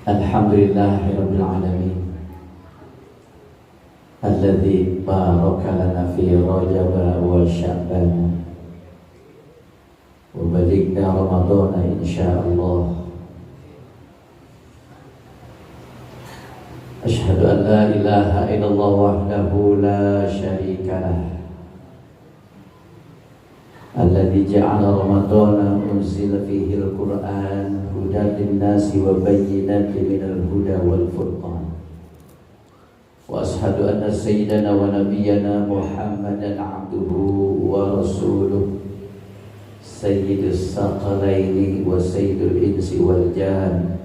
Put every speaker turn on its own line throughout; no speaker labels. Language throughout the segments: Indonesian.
Alhamdulillahirabbil alamin. Alladzi baraka lana fi Rajab wa Sya'ban wa balighna Ramadan insyaallah. Asyhadu an la ilaha illallah wahdahu la syarika lah. Alladzi ja'ala Ramadana unzila fihi al-Qur'an hudan lin-nasi wa bayyinatin minal huda wal furqan. Wa ashhadu anna sayyidana wa nabiyyana Muhammadan abduhu wa rasuluh sayyidus saqalaini wa sayyidul insi wal jan.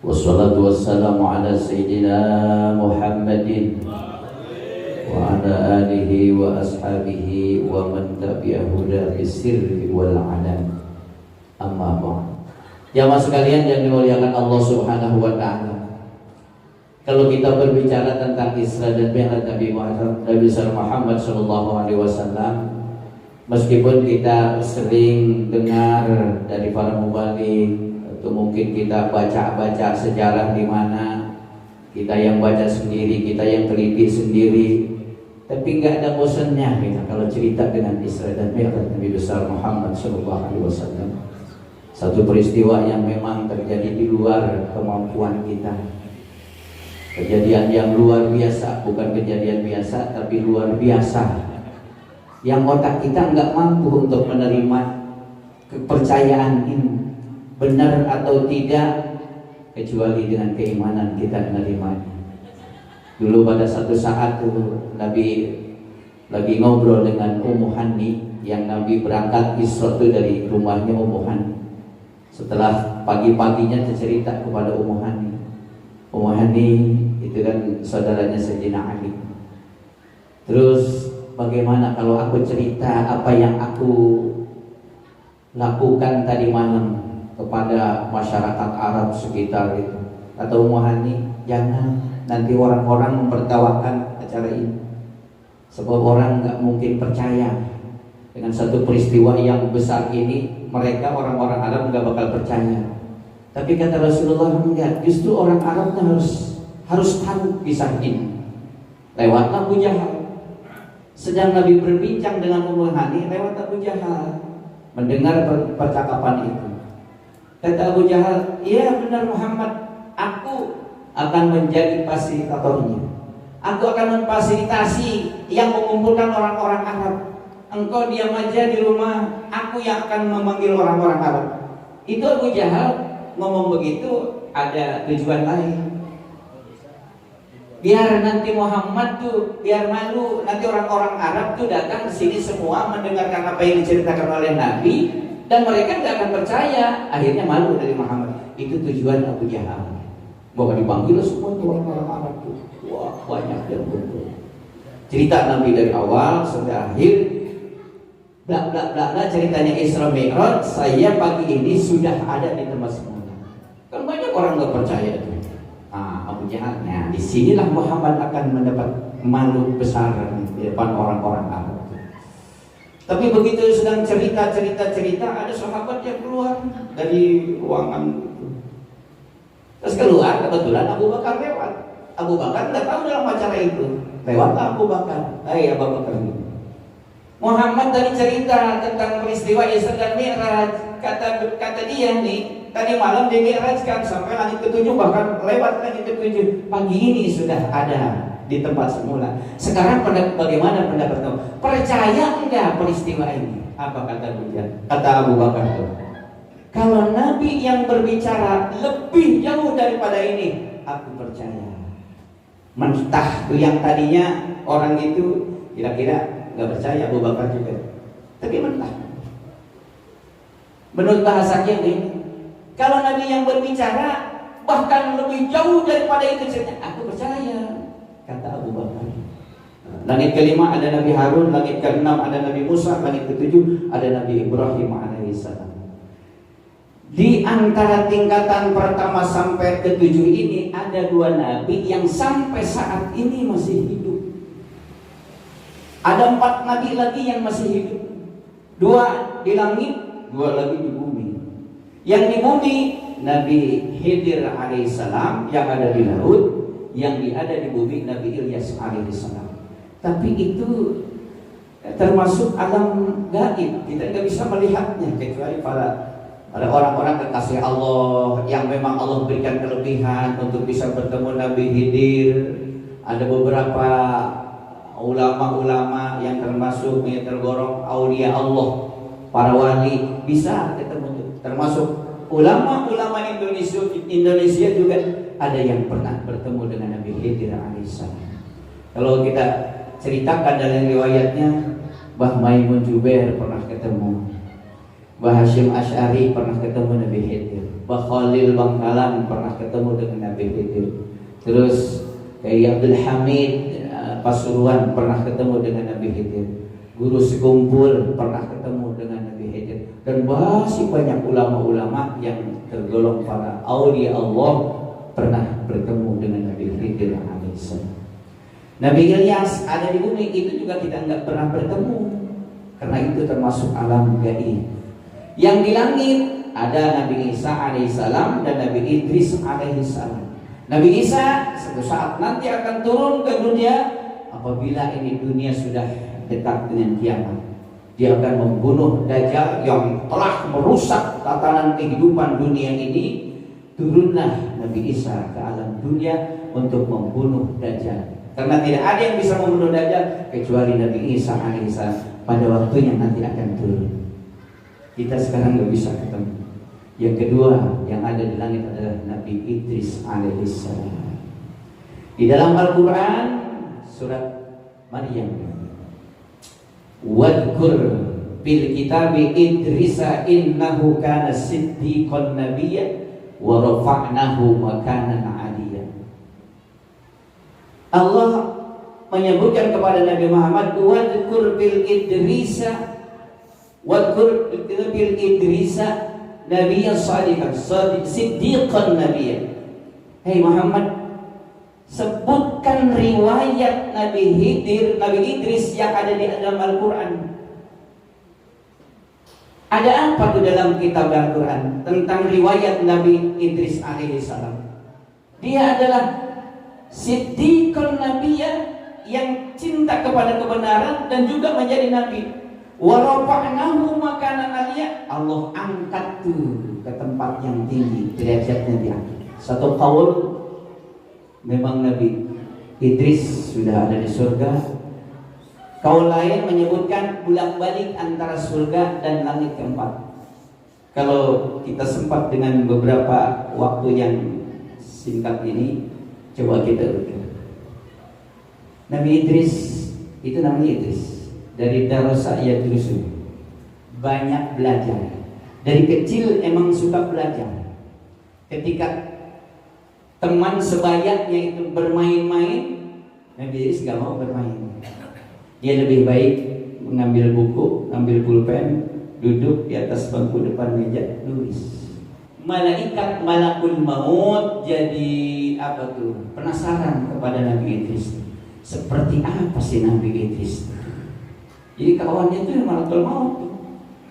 Wassalatu wassalamu ala sayyidina Muhammadin wa ala alihi wa ashabihi wa man tabi'ahu bisirri wal alam. Amma ba'd. Jamaah sekalian yang dimuliakan Allah Subhanahu wa taala. Kalau kita berbicara tentang Isra dan Mi'raj Nabi Muhammad sallallahu alaihi wasallam, meskipun kita sering dengar dari para mubaligh atau mungkin kita baca-baca sejarah di mana kita yang baca sendiri, kita yang teliti sendiri, tapi nggak ada bosannya kita kalau cerita dengan Isra dan Mi'raj Nabi besar Muhammad sallallahu alaihi wasallam. Satu peristiwa yang memang terjadi di luar kemampuan kita. Kejadian yang luar biasa, bukan kejadian biasa tapi luar biasa. Yang otak kita nggak mampu untuk menerima kepercayaan ini, benar atau tidak, kecuali dengan keimanan kita menerimanya. Dulu pada satu saat tuh Nabi lagi ngobrol dengan Ummu Hani, yang Nabi berangkat Isra itu dari rumahnya Ummu Hani. Setelah pagi-paginya cerita kepada Ummu Hani. Ummu Hani itu kan saudaranya Sayyidina Ali. Terus bagaimana kalau aku cerita apa yang aku lakukan tadi malam kepada masyarakat Arab sekitar itu? Kata Ummu Hani, jangan, nanti orang-orang mempertawakan acara ini. Sebab orang nggak mungkin percaya dengan satu peristiwa yang besar ini. Mereka orang-orang Arab nggak bakal percaya. Tapi kata Rasulullah, enggak, justru orang Arab harus tahu kisah ini. Lewatlah Abu Jahal. Sedang Nabi berbincang dengan Ummu Hani, lewat Abu Jahal mendengar percakapan itu. Kata Abu Jahal, iya benar Muhammad, aku akan menjadi fasilitatornya. Aku akan memfasilitasi yang mengumpulkan orang-orang Arab. Engkau diam aja di rumah, aku yang akan memanggil orang-orang Arab. Itu Abu Jahal ngomong begitu ada tujuan lain. Biar nanti Muhammad tuh biar malu, nanti orang-orang Arab tuh datang ke sini semua mendengarkan apa yang diceritakan oleh Nabi dan mereka tidak akan percaya, akhirnya malu dari Muhammad. Itu tujuan Abu Jahal. Bahwa dipanggil semua tuh orang-orang Arab tuh. Wah, banyak yang kumpul. Cerita Nabi dari awal sampai akhir. Blak ceritanya Isra Mi'raj, saya pagi ini sudah ada di tempat semula. Kan banyak orang nggak percaya tuh. Abu Jahal. Nah, disinilah Muhammad akan mendapat malu besar di depan orang-orang Arab. Tapi begitu sedang cerita, ada sahabat yang keluar dari ruangan itu. Terus keluar, kebetulan Abu Bakar lewat. Abu Bakar nggak tahu dalam acara itu. Lewatlah Abu Bakar. Abu Bakar ini. Muhammad tadi cerita tentang peristiwa Isra dan Mi'raj. Kata dia nih, tadi malam dia mi'rajkan sampai langit ke-7, bahkan lewat langit ke-7. Pagi ini sudah ada di tempat semula. Sekarang bagaimana pendapat kamu? Percaya enggak peristiwa ini? Apa kata dia? Kata Abu Bakar tuh, kalau Nabi yang berbicara lebih jauh daripada ini, aku percaya. Mentah tuh yang tadinya orang itu kira-kira nggak percaya, Abu Bakar juga. Tapi mentah. Menurut bahasanya ini, kalau Nabi yang berbicara bahkan lebih jauh daripada itu cerita, aku percaya. Kata Abu Bakar. Langit kelima ada Nabi Harun, langit keenam ada Nabi Musa, langit ketujuh ada Nabi Ibrahim alaihissalam. Di antara tingkatan pertama sampai ketujuh ini ada dua Nabi yang sampai saat ini masih hidup. Ada 4 Nabi lagi yang masih hidup. 2 di langit, 2 lagi di bumi. Yang di bumi Nabi Khidir alaihissalam yang ada di laut, yang ada di bumi Nabi Ilyas alaihissalam. Tapi itu termasuk alam gaib, kita nggak bisa melihatnya kecuali pada orang-orang kekasih Allah yang memang Allah berikan kelebihan untuk bisa bertemu Nabi Khidir. Ada beberapa ulama-ulama yang termasuk yang tergolong aulia Allah, para wali bisa ketemu. Termasuk ulama-ulama Indonesia juga ada yang pernah bertemu dengan Nabi Khidir alaihissalam. Kalau kita ceritakan dalam riwayatnya, Mbah Maimun Jubair pernah ketemu, Mbah Hasyim Asy'ari pernah ketemu Nabi Khidir, Mbah Khalil Bangkalan pernah ketemu dengan Nabi Khidir. Terus Kiai Abdul Hamid Pasuruan pernah ketemu dengan Nabi Khidir. Guru Sekumpul pernah ketemu dengan Nabi Khidir. Dan masih banyak ulama-ulama yang tergolong para aulia Allah pernah bertemu dengan Nabi Khidir alaihissalam. Nabi Ilyas ada di bumi itu juga kita nggak pernah bertemu, karena itu termasuk alam gaib. Yang di langit ada Nabi Isa alaihissalam dan Nabi Idris alaihissalam. Nabi Isa suatu saat nanti akan turun ke dunia apabila ini dunia sudah dekat dengan kiamat. Dia akan membunuh Dajjal yang telah merusak tatanan kehidupan dunia ini. Turunlah Nabi Isa ke alam dunia untuk membunuh Dajjal. Karena tidak ada yang bisa membunuh Dajjal kecuali Nabi Isa alaihissalam pada waktunya nanti akan turun. Kita sekarang nggak bisa ketemu. Yang kedua yang ada di langit adalah Nabi Idris alaihissalam. Di dalam Al-Quran surat Maryam, wadkur bil kitabi Idrisa innahu kana siddiqan nabiyya wa rafa'nahu makanan 'aliyya. Allah menyebutkan kepada Nabi Muhammad, wadkur bil Idrisa, wadkur bil Idrisa nabiyyan shadiqan siddiqan nabiyya. Hei Muhammad, sebutkan riwayat Nabi Khidir, Nabi Idris yang ada di dalam Al-Quran. Ada apa tuh dalam kitab Al-Quran tentang riwayat Nabi Idris alaihissalam? Dia adalah siddiqan nabiyya, yang cinta kepada kebenaran dan juga menjadi nabi. Wa rafa'nahu makanan 'aliyya, Allah angkat tuh ke tempat yang tinggi, derajatnya diangkat. Satu qaul memang Nabi Idris sudah ada di surga. Qaul lain menyebutkan bolak-balik antara surga dan langit keempat. Kalau kita sempat dengan beberapa waktu yang singkat ini, coba kita lihat. Nabi Idris itu namanya Idris dari Darasa Yadrusu, banyak belajar. Dari kecil emang suka belajar. Ketika teman sebayanya itu bermain-main, Nabi Idris gak mau bermain. Dia lebih baik mengambil buku, ambil pulpen, duduk di atas bangku depan meja, nulis. Malaikat malakul maut jadi apa tuh? Penasaran kepada Nabi Idris. Seperti apa sih Nabi Idris? Jadi kawannya itu malakul maut.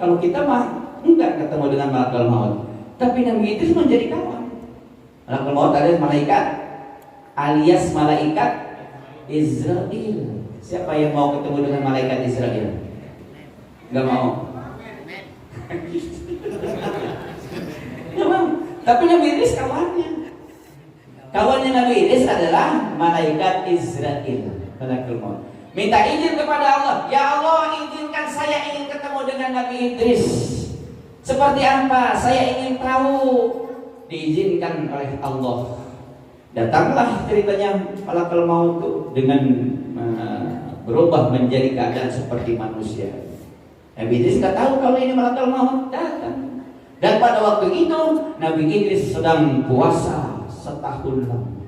Kalau kita mah enggak ketemu dengan malakul maut, tapi Nabi Idris menjadi kawan. Malakul maut adalah malaikat alias malaikat Israel. Siapa yang mau ketemu dengan malaikat Israel? Enggak mau. Tapi Nabi Idris kawannya. Kawannya Nabi Idris adalah malaikat Israel, malakul maut. Minta izin kepada Allah, ya Allah, izinkan saya ingin ketemu dengan Nabi Idris. Seperti apa? Saya ingin tahu. Diizinkan oleh Allah. Datanglah ceritanya malakul maut dengan berubah menjadi keadaan seperti manusia. Nabi Idris nggak tahu kalau ini malakul maut datang. Dan pada waktu itu Nabi Idris sedang puasa setahun lalu.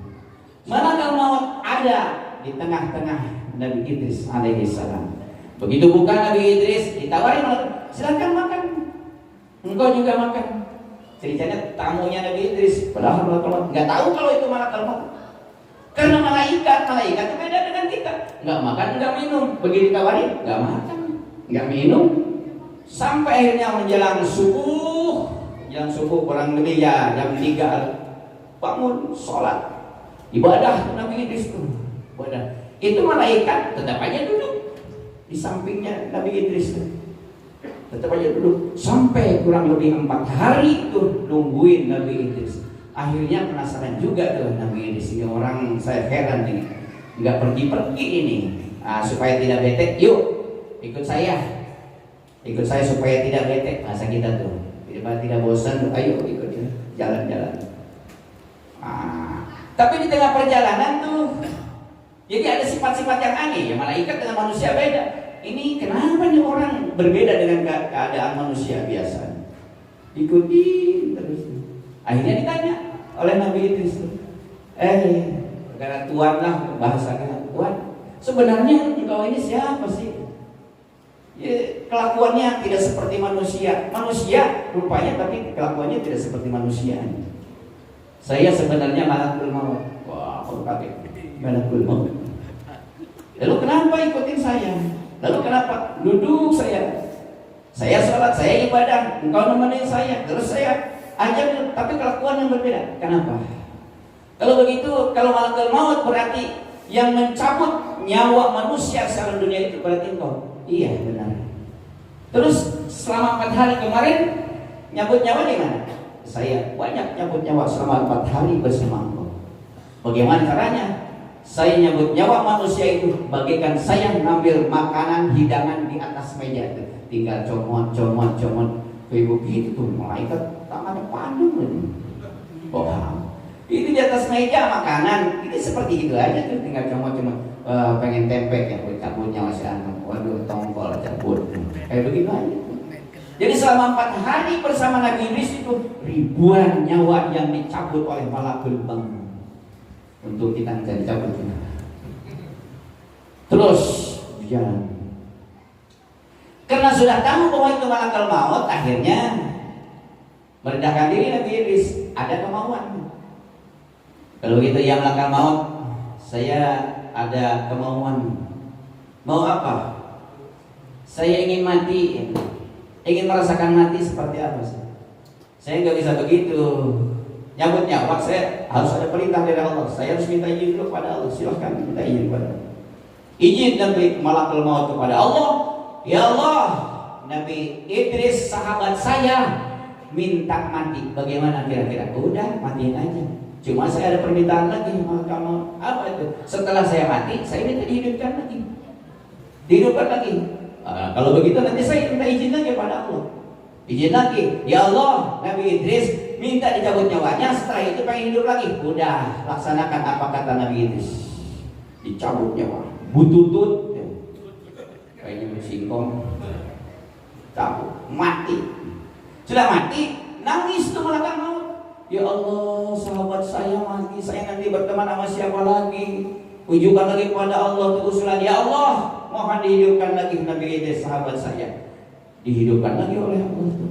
Malakul maut ada di tengah-tengah Nabi Idris alaihissalam. Begitu buka Nabi Idris, ditawari malaikat, silakan makan. Engkau juga makan. Ceritanya tamunya Nabi Idris, padahal malaikat nggak tahu kalau itu malaikat maut. Karena malaikat itu beda dengan kita. Nggak makan, nggak minum. Begitu ditawari, nggak makan, nggak minum. Sampai akhirnya menjelang subuh menjelang subuh kurang lebih ya jam 3 bangun sholat ibadah Nabi Idris tuh ibadah. Itu malaikat tetap aja duduk di sampingnya Nabi Idris tuh. Tetap aja duduk sampai kurang lebih 4 hari tuh nungguin Nabi Idris. Akhirnya penasaran juga tuh Nabi Idris, ini orang saya heran nih, nggak pergi-pergi ini. Supaya tidak bete, yuk ikut saya supaya tidak bete. Masa kita tuh tidak bosan, ayo ikut jalan-jalan. Tapi di tengah perjalanan tuh, jadi ada sifat-sifat yang aneh ya, malaikat dengan manusia beda. Ini kenapa nih orang berbeda dengan keadaan manusia biasa? Ikutin terus. Akhirnya ditanya oleh Nabi Idris, karena Tuhan lah bahasanya Tuhan. Sebenarnya engkau ini siapa sih? Ya, kelakuannya tidak seperti manusia. Manusia rupanya tapi kelakuannya tidak seperti manusia. Saya sebenarnya malakul maut. Wah, aku kaget. Malakul maut. Lalu kenapa ikutin saya? Lalu kenapa duduk saya sholat, saya ibadah, engkau nemenin saya, terus saya ajar, tapi kelakuan yang berbeda. Kenapa? Kalau begitu, kalau malakul maut berarti yang mencabut nyawa manusia secara dunia itu berarti engkau. Iya benar. Terus selama 4 hari kemarin nyabut nyawa di mana? Saya banyak nyabut nyawa selama 4 hari bersama engkau. Bagaimana caranya? Saya nyabut nyawa manusia itu bagaikan saya ngambil makanan hidangan di atas meja itu. Tinggal comot. Kayak begitu tuh malaikat tangannya panjang. Itu di atas meja makanan. Ini seperti itu aja tuh, tinggal comot. Pengen tempe ya, cabut nyawa si anak. Waduh, tongkol cabut. Kayak begitu aja. Jadi selama 4 hari bersama Nabi Idris itu ribuan nyawa yang dicabut oleh malakul maut. Untuk kita mencari cabut. Terus jalan. Karena sudah tahu bahwa itu malakul maut, akhirnya merendahkan diri Nabi Idris. Ada kemauan. Kalau gitu ya malakul maut, saya ada kemauan. Mau apa? Saya ingin mati. Ingin merasakan mati seperti apa sih? Saya nggak bisa begitu. Nyabut nyawa saya harus ada perintah dari Allah. Saya harus minta izin dulu kepada Allah. Silahkan minta izin kepada Allah. Izin Nabi malakul maut kepada Allah. Ya Allah, Nabi Idris sahabat saya minta mati. Bagaimana kira-kira? Udah matiin aja. Cuma saya ada permintaan lagi malakul maut. Apa itu? Setelah saya mati, saya minta dihidupkan lagi. Dihidupkan lagi. Kalau begitu nanti saya minta izin lagi kepada Allah. Izin lagi, ya Allah, Nabi Idris minta dicabut nyawanya, setelah itu pengen hidup lagi. Udah, laksanakan apa kata Nabi Idris. Dicabut nyawa, bututut, kayaknya singkong, cabut, mati. Sudah mati, nangis tuh malaikat maut. Ya Allah, sahabat saya mati, saya nanti berteman sama siapa lagi? Ujukan lagi kepada Allah tuh usulan, ya Allah, mohon dihidupkan lagi Nabi Idris sahabat saya. Dihidupkan lagi oleh Allah itu.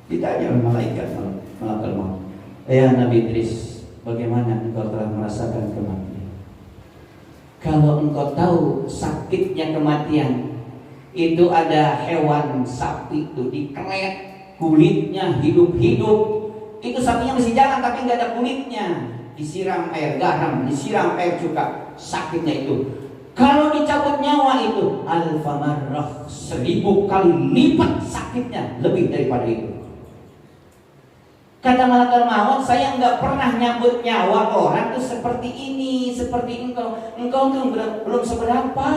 Ditanya oleh malaikat malakul maut. Ya Nabi Idris, bagaimana engkau telah merasakan kematian? Kalau engkau tahu sakitnya kematian, itu ada hewan sapi itu dikelet kulitnya hidup-hidup. Itu sapinya masih jalan tapi nggak ada kulitnya. Disiram air garam, disiram air cuka, sakitnya itu. Kalau dicabut nyawa itu alfamarrah, 1000 kali lipat sakitnya, lebih daripada itu. Kata malaikat maut, saya nggak pernah nyabut nyawa orang tuh seperti ini, seperti engkau. Engkau tuh belum seberapa.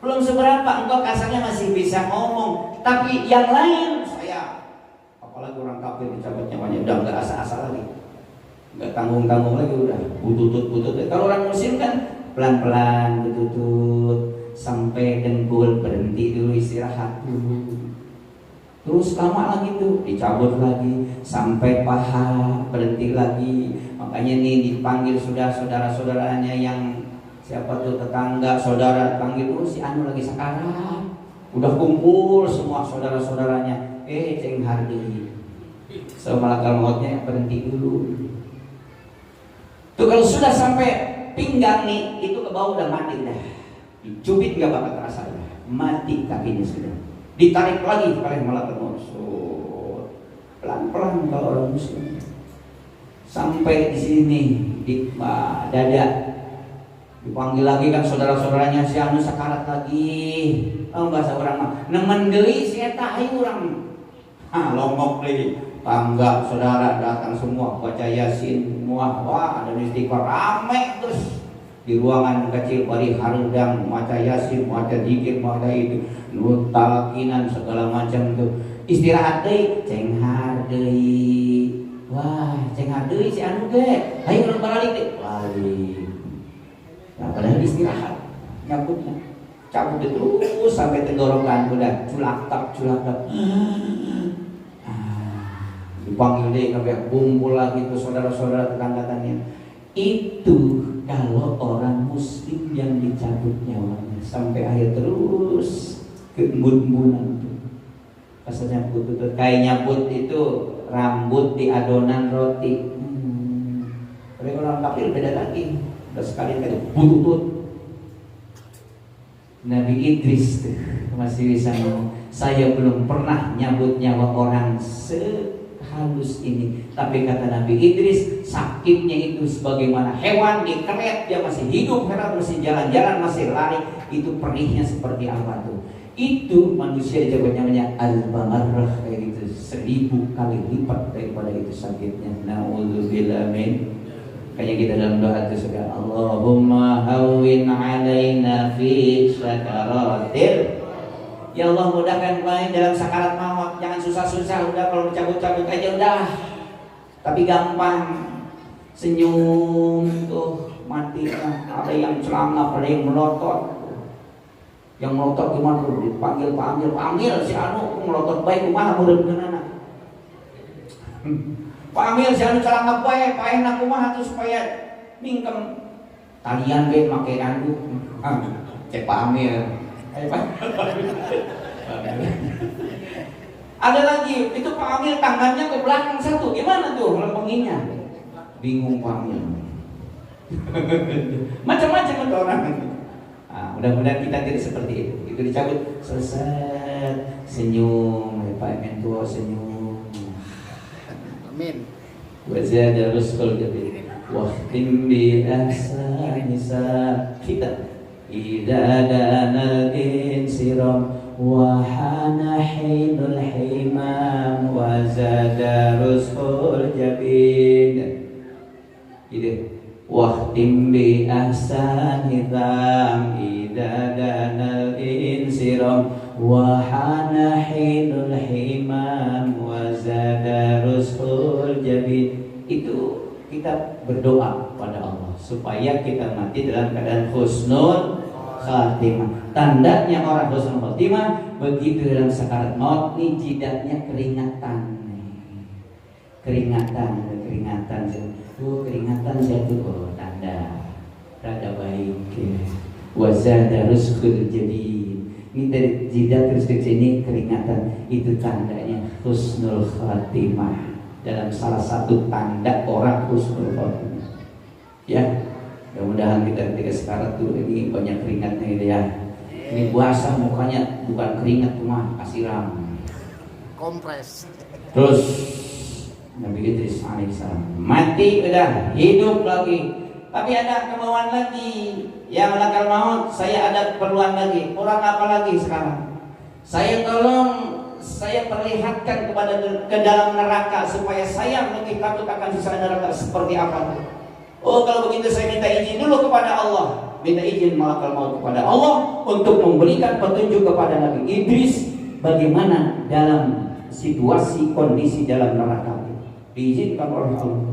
Engkau kasarnya masih bisa ngomong. Tapi yang lain, saya, apalagi orang kafir dicabut nyawanya, udah nggak asa-asa lagi, nggak tanggung-tanggung lagi, udah butut. Kalau orang muslim kan pelan-pelan butut sampai dengkul, berhenti dulu, istirahat dulu, terus lama lagi tuh dicabut lagi sampai paha, berhenti lagi. Makanya nih dipanggil saudara-saudaranya yang siapa tuh, tetangga, saudara, panggil dulu si anu lagi sekarang, udah kumpul semua saudara-saudaranya, ceng hardi, so malakul mautnya berhenti dulu. Tuh kalau sudah sampai pinggang nih, itu ke bawah udah mati dah. Dicubit gak bakal terasa dah. Mati kakinya sudah. Ditarik lagi oleh malaikat maut. orang muslim. Sampai di sini di dada dipanggil lagi kan saudara-saudaranya, si anu sakarat lagi. Bahasa orang mah nemen deui si eta hayu urang. Longok deui. Tangga saudara datang semua baca Yasin semua. Wah, ada istighfar rame terus. Di ruangan kecil bari harudang maca Yasin, maca zikir, maca itu, nu talkinan segala macam tuh. Istirahat deui, cenghar deui. Wah, cenghar deui si anu ge. Hayu urang balik deui. Balik. Nah, padahal istirahat, nyabutnya, cabut terus sampai tenggorokan, udah culak-tak. Dipanggil deh, sampai kumpul lagi tuh saudara-saudara tetangga-tetangganya. Itu kalau orang muslim yang dicabut nyawanya sampai akhir terus ke embun-embunan tuh. Pas nyabut itu kayak nyabut itu rambut di adonan roti. Tapi orang kafir beda lagi. Udah sekali kali butut. Nabi Idris tuh masih bisa ngomong, saya belum pernah nyabut nyawa orang sehalus ini. Tapi kata Nabi Idris, sakitnya itu sebagaimana hewan dikeret, dia masih hidup, hewan masih jalan-jalan, masih lari. Itu perihnya seperti apa tuh? Itu manusia disebut namanya al-bamarrah, kayak gitu, 1000 kali lipat daripada itu sakitnya. Na'udzubillah min. Kayak kita dalam doa itu suka Allahumma hawwin alaina fi sakaratil. Ya Allah, mudahkan kami dalam sakarat maut. Jangan susah-susah, udah kalau cabut-cabut aja udah. Tapi gampang. Senyum tuh matinya. Ada yang celana, ada yang melotot. Yang melotot gimana tuh? Dipanggil si anu melotot baik kumaha mudah-mudahan. Panggil si anu celana bae, paehna kumaha tuh supaya mingkem. Talian ge make anduk. Cek pamil. Ada lagi, itu Pak Amil tangannya ke belakang satu. Gimana tuh lempenginya? Bingung Pak Amil. Macam-macam itu orang. Mudah-mudahan kita tidak seperti itu. Itu dicabut, selesai, senyum, Pak Mentua senyum. Amin. Wajah Rasul jadi wahtim bi ahsani kita. Idza danal insiram wa hana hinul himam wa zada rusul jabin. Ide wahtim bi ahsani dzam idza danal insiram wa hana hinul himam wa zada rusul jabin. Itu kita berdoa pada Allah supaya kita mati dalam keadaan husnul khatimah. Tandanya orang husnul khatimah begitu dalam sakarat maut nih jidatnya keringatan. Keringatan jatuh, oh tanda rada baik. Wazada rizqul jadid. Ini dari jidat terus ke sini keringatan, itu tandanya husnul khatimah. Dalam salah satu tanda orang husnul khatimah. Ya, mudah-mudahan kita ketika sekarat tuh ini banyak keringatnya gitu ya. Ini basah mukanya, bukan keringat cuma siram. Kompres. Terus Nabi Idris alaihissalam mati udah, hidup lagi. Tapi ada kemauan lagi. Yang malakal maut, saya ada keperluan lagi. Orang apa lagi sekarang? Saya perlihatkan ke dalam neraka supaya saya lebih takut akan siksa neraka seperti apa. Oh, kalau begitu saya minta izin dulu kepada Allah. Minta izin malakal maut kepada Allah untuk memberikan petunjuk kepada Nabi Idris bagaimana dalam situasi kondisi dalam neraka. Diizinkan oleh Allah.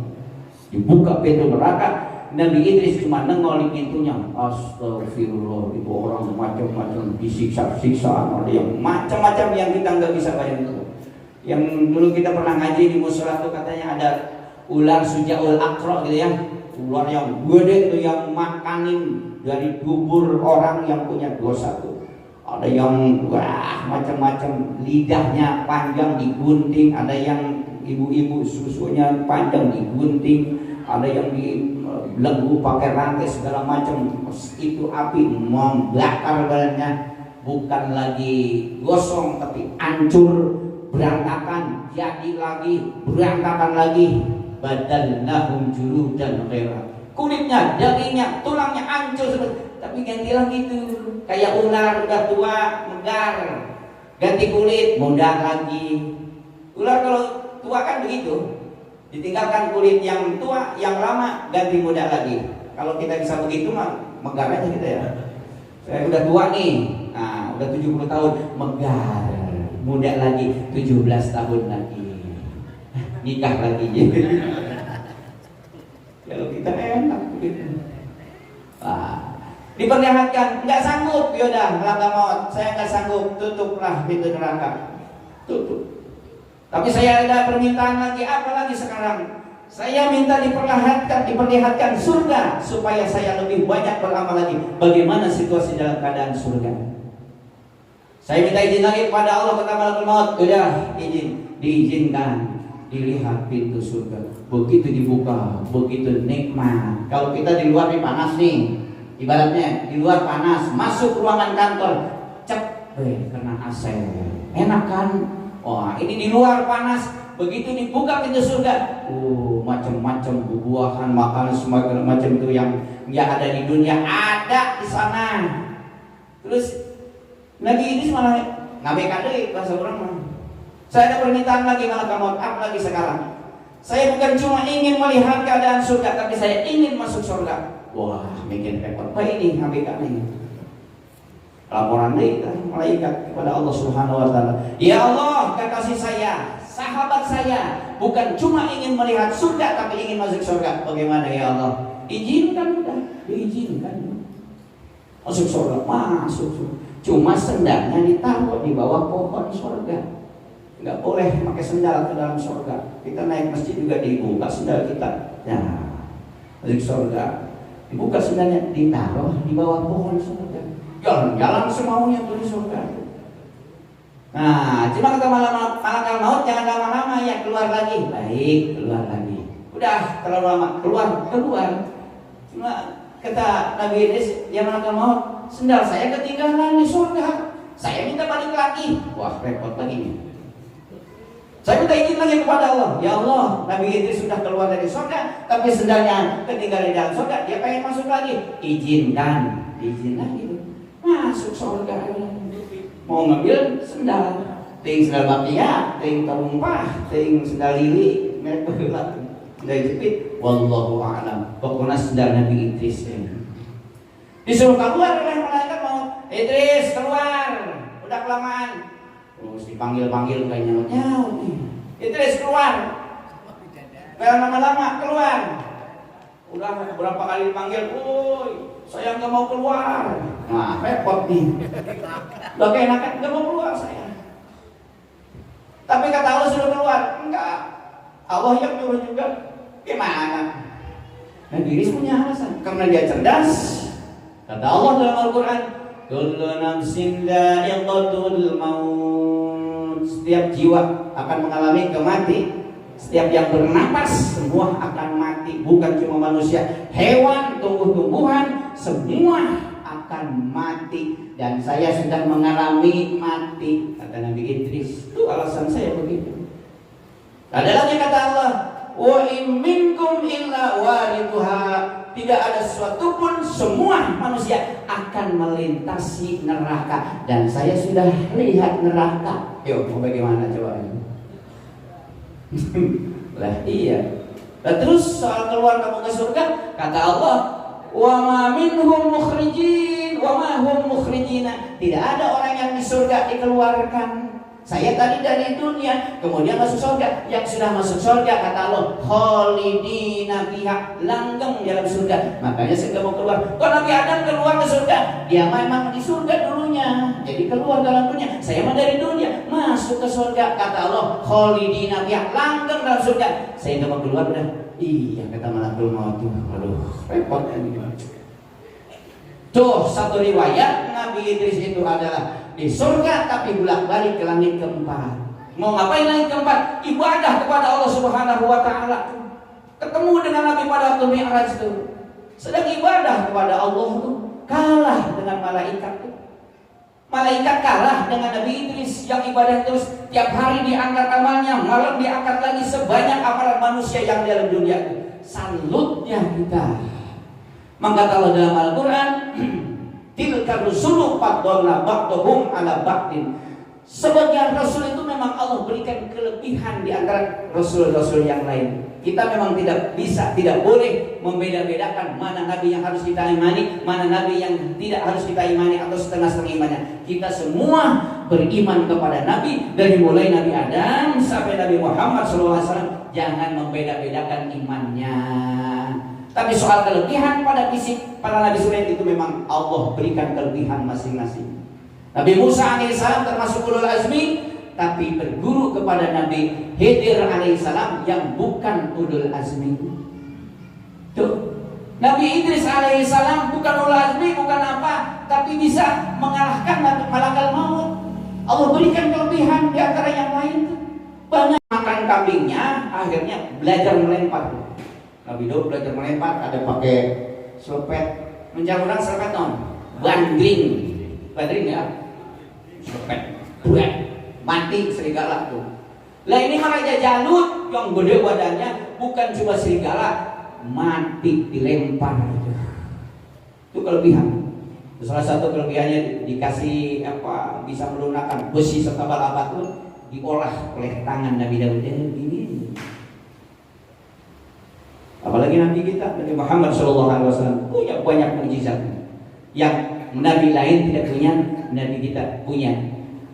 Dibuka pintu neraka. Nabi Idris cuma nengol di pintunya. Astagfirullah, itu orang macam-macam disiksa-siksaan, ada yang macam-macam yang kita nggak bisa bayangin. Yang dulu kita pernah ngaji di musola tuh katanya ada ular sujaul akro gitu ya, ular yang gede tuh yang makanin dari dubur orang yang punya dosa tuh. Ada yang macam-macam, lidahnya panjang digunting, ada yang ibu-ibu susunya panjang digunting, ada yang dibelenggu pakai rantai segala macam. Itu api membakar badannya, bukan lagi gosong tapi hancur, berantakan, jadi lagi, berantakan lagi. Badalnahum juludan ghairah. Kulitnya, dagingnya, tulangnya hancur, tapi ganti lagi tuh. Kayak ular udah tua, megar, ganti kulit, muda lagi. Ular kalau tua kan begitu, ditinggalkan kulit yang tua, yang lama, ganti muda lagi. Kalau kita bisa begitu mah megar aja kita ya. Saya udah tua nih, nah udah 70 tahun, megar, muda lagi, 17 tahun lagi, nikah lagi. Kalau kita enak begitu. Diperlihatkan, nggak sanggup, yaudah melangkah maut, saya nggak sanggup, tutuplah pintu neraka, tutup. Tapi saya ada permintaan lagi, apa lagi sekarang? Saya minta diperlihatkan surga supaya saya lebih banyak beramal lagi. Bagaimana situasi dalam keadaan surga? Saya minta izin lagi kepada Allah, kata malaikat maut, udah diizinkan. Dilihat pintu surga, begitu dibuka, begitu nikmat. Kalau kita di luar nih panas nih, ibaratnya di luar panas, masuk ruangan kantor, kena AC, enak kan? Wah, ini di luar panas, begitu dibuka pintu surga, macam-macam buah-buahan, makanan semua macam itu yang nggak ada di dunia ada di sana. Terus lagi ini malah ngabekan deh bahasa orang mah. Saya ada permintaan lagi, malah kamu apa lagi sekarang? Saya bukan cuma ingin melihat keadaan surga, tapi saya ingin masuk surga. Wah, bikin repot. Apa ini ngabekan ini? Laporan deh malaikat kepada Allah Subhanahu wa taala. Ya Allah, kekasih saya, sahabat saya, bukan cuma ingin melihat surga tapi ingin masuk surga. Bagaimana ya Allah? Izinkan, udah, diizinkan. Masuk surga, masuk. Cuma sendalnya ditaruh di bawah pohon surga. Enggak boleh pakai sendal ke dalam surga. Kita naik masjid juga dibuka sendal kita. Nah, masuk surga. Dibuka sendalnya, ditaruh di bawah pohon surga. Jalan-jalan semaunya tuh di surga. Nah, cuma kata malaikat maut, jangan lama-lama ya, keluar lagi. Baik, keluar lagi. Udah terlalu lama, keluar. Cuma kata Nabi Idris, ya malaikat maut, sendal saya ketinggalan di surga. Saya minta balik lagi. Wah, repot lagi nih. Saya minta izin lagi kepada Allah. Ya Allah, Nabi Idris sudah keluar dari surga, tapi sendalnya ketinggalan di dalam surga. Dia pengen masuk lagi. Izinkan, izin lagi. Masuk surga. Mau ngambil sendal, ting sendal bakia, ting terumpah, ting sendal lili, merek berulang, sendal jepit. Wallahu a'lam. Pokoknya sendal Nabi Idris. Disuruh keluar oleh malaikat maut. Idris keluar, udah kelamaan. Terus dipanggil kayaknya nyaut nih. Idris keluar. Gak lama-lama keluar. Udah berapa kali dipanggil, saya nggak mau keluar. Nah, repot nih. Udah keenakan nggak mau keluar saya. Tapi kata Allah suruh keluar, enggak. Allah yang nyuruh juga. Gimana? Nah, Idris punya alasan karena dia cerdas. Kata Allah dalam Al-Quran, kullu nafsin dha'iqatul maut. Setiap jiwa akan mengalami kematian. Setiap yang bernapas semua akan mati. Bukan cuma manusia, hewan, tumbuh-tumbuhan, semua akan mati. Dan saya sudah mengalami mati, kata Nabi Idris. Itu alasan saya begitu. Ada lagi kata Allah, wa in minkum illa waridhuha. Tidak ada sesuatu pun, semua manusia akan melintasi neraka. Dan saya sudah lihat neraka. Yuk, mau bagaimana coba ini? Lah iya. Nah, terus soal keluar kamu ke surga, kata Allah, wa ma minhum mukhrijin wa ma hum mukhrijina. Tidak ada orang yang di surga dikeluarkan. Saya tadi dari dunia, kemudian masuk surga. Yang sudah masuk surga, kata Allah, khalidina fiha, langgeng dalam surga. Makanya saya nggak mau keluar. Kalau Nabi Adam keluar ke surga, dia memang di surga dulunya, jadi keluar dalam dunia. Saya mah dari dunia, masuk ke surga. Kata Allah, khalidina fiha, langgeng dalam surga. Saya nggak mau keluar udah. Iya, kata malaikat maut. Aduh, repot ini. Tuh satu riwayat Nabi Idris itu adalah di surga tapi bolak-balik ke langit keempat. Mau ngapain langit keempat? Ibadah kepada Allah Subhanahu wa taala. Ketemu dengan Nabi pada waktu Mi'raj itu. Sedang ibadah kepada Allah tuh, kalah dengan malaikat tuh.
Malaikat kalah dengan Nabi Idris yang ibadah terus, tiap hari diangkat amalnya, malam diangkat lagi sebanyak amalan manusia yang dalam dunia itu. Salutnya kita. Maka Allah dalam Al-Quran, tilka rusulu faddalna ba'dahum ala ba'din. Sebagian rasul itu memang Allah berikan kelebihan di antara rasul-rasul yang lain. Kita memang tidak boleh membeda-bedakan mana nabi yang harus kita imani, mana nabi yang tidak harus kita imani atau setengah-setengah imannya. Kita semua beriman kepada nabi dari mulai Nabi Adam sampai Nabi Muhammad SAW. Jangan membeda-bedakan imannya. Tapi soal kelebihan pada fisik para nabi selain itu memang Allah berikan kelebihan masing-masing. Nabi Musa alaihissalam termasuk ulul azmi, tapi berguru kepada Nabi Khidir alaihissalam yang bukan ulul azmi. Tuh, Nabi Idris alaihissalam bukan ulul azmi, bukan apa, tapi bisa mengalahkan Nabi malakal maut. Allah berikan kelebihan di antara yang lain. Banyak makan kambingnya, akhirnya belajar melempar. Nabi Daud belajar melempar, ada pakai selepet, mencari orang selepet non, bandring ya. Sepet, buat mati serigala tuh. Lah ini Raja Jalut yang gede badannya, bukan cuma serigala, mati dilempar. Itu kelebihan. Salah satu kelebihannya dikasih apa, bisa melunakkan besi setebal apapun, diolah oleh tangan Nabi Daud. Gini. Apalagi Nabi kita, Nabi Muhammad SAW punya banyak mukjizat yang Nabi lain tidak punya, Nabi kita punya.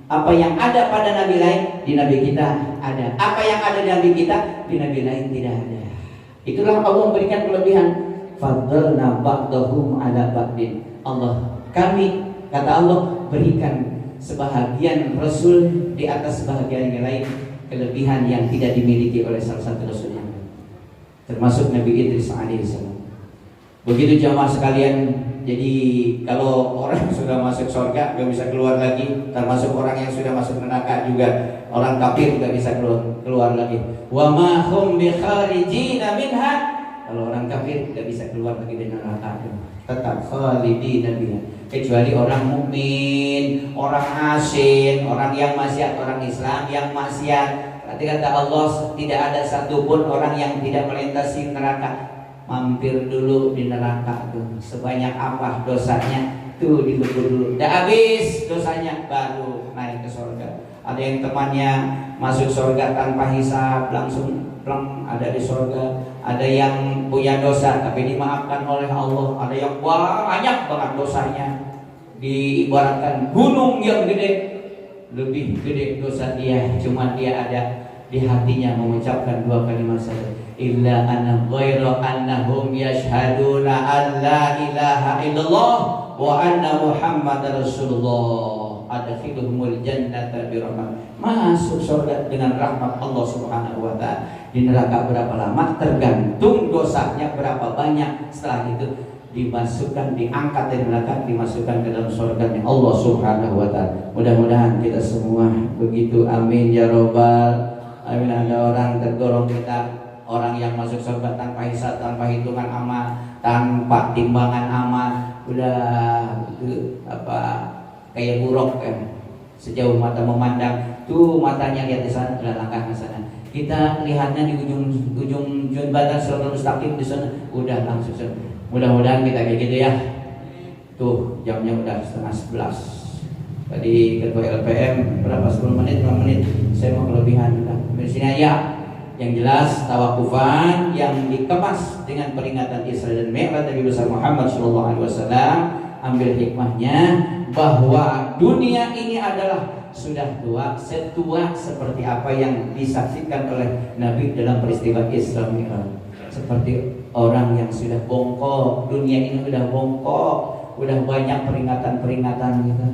Apa yang ada pada Nabi lain, di Nabi kita ada. Apa yang ada di Nabi kita, di Nabi lain tidak ada. Itulah Allah memberikan kelebihan. Faddalna ba'dahum ala ba'din. Kami, kata Allah, berikan sebahagian Rasul di atas sebahagian yang lain, kelebihan yang tidak dimiliki oleh salah satu Rasul yang lain, termasuk Nabi Idris alaihissalam. Begitu jamaah sekalian. Jadi kalau orang sudah masuk surga gak bisa keluar lagi, termasuk orang yang sudah masuk neraka juga, orang kafir gak bisa keluar lagi. Wa ma hum bi kharijina minha. Kalau orang kafir gak bisa keluar lagi dari neraka, tetap khalidina minha. Kecuali orang mukmin, orang asin, orang yang maksiat, orang Islam yang maksiat. Berarti kata Allah tidak ada satupun orang yang tidak melintasi neraka. Mampir dulu di neraka tuh, sebanyak apa dosanya tuh dilebur dulu, udah habis dosanya baru naik ke surga. Ada yang temannya masuk surga tanpa hisab, langsung pleng ada di surga. Ada yang punya dosa tapi dimaafkan oleh Allah. Ada yang banyak banget dosanya, diibaratkan gunung yang gede, lebih gede dosa dia, cuma dia ada di hatinya mengucapkan dua kalimat saja, illa anna ghairu annahum yashhaduna an la ilaha illallah wa anna muhammadar rasulullah adkhilhumul jannata birahmat. Masuk surga dengan rahmat Allah Subhanahu wa taala. Di neraka berapa lama tergantung dosanya berapa banyak. Setelah itu dimasukkan, diangkat dari neraka, dimasukkan ke dalam surga Allah Subhanahu wa taala. Mudah-mudahan kita semua begitu, amin ya robbal. Amin. Ada orang tergolong kita, orang yang masuk surga tanpa hisab, tanpa hitungan amal, tanpa timbangan amal, udah kayak buruk kan. Sejauh mata memandang, tuh matanya lihat di sana, udah langkah ke sana. Kita lihatnya di ujung jembatan Siratal Mustaqim di sana, udah langsung. Mudah-mudahan kita kayak gitu ya. Tuh jamnya udah 10:30. Tadi ketua LPM berapa 10 menit, 5 menit. Saya mau kelebihan udah. Di sini aja. Yang jelas tawakufan yang dikemas dengan peringatan Isra dan Mi'raj Nabi besar Muhammad SAW. Ambil hikmahnya bahwa dunia ini adalah sudah setua seperti apa yang disaksikan oleh Nabi dalam peristiwa Isra Mi'raj. Seperti orang yang sudah bongkok, dunia ini sudah bongkok, udah banyak peringatan-peringatan gitu.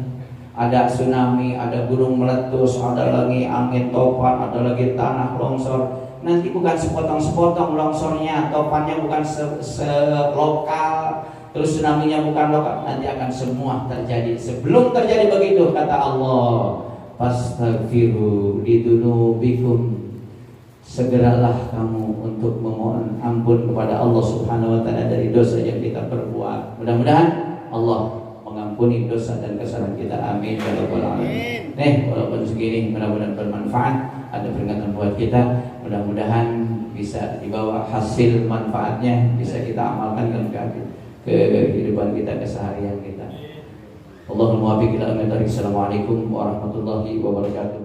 Ada tsunami, ada gunung meletus, ada lagi angin topan, ada lagi tanah longsor. Nanti bukan sepotong-sepotong longsornya, topannya bukan selokal, terus tsunami-nya bukan lokal. Nanti akan semua terjadi. Sebelum terjadi begitu, kata Allah, fastaghfiru lidunubikum, segeralah kamu untuk memohon ampun kepada Allah Subhanahu wa taala dari dosa yang kita perbuat. Mudah-mudahan Allah mengampuni mengampuni dosa dan kesalahan kita. Amin ya rabbal alamin. Walaupun segini mudah-mudahan bermanfaat, ada peringatan buat kita. Mudah-mudahan bisa dibawa hasil manfaatnya, bisa kita amalkan dalam kehidupan kita, keseharian kita. Allahumma wafiq ila amin. Assalamualaikum warahmatullahi wabarakatuh.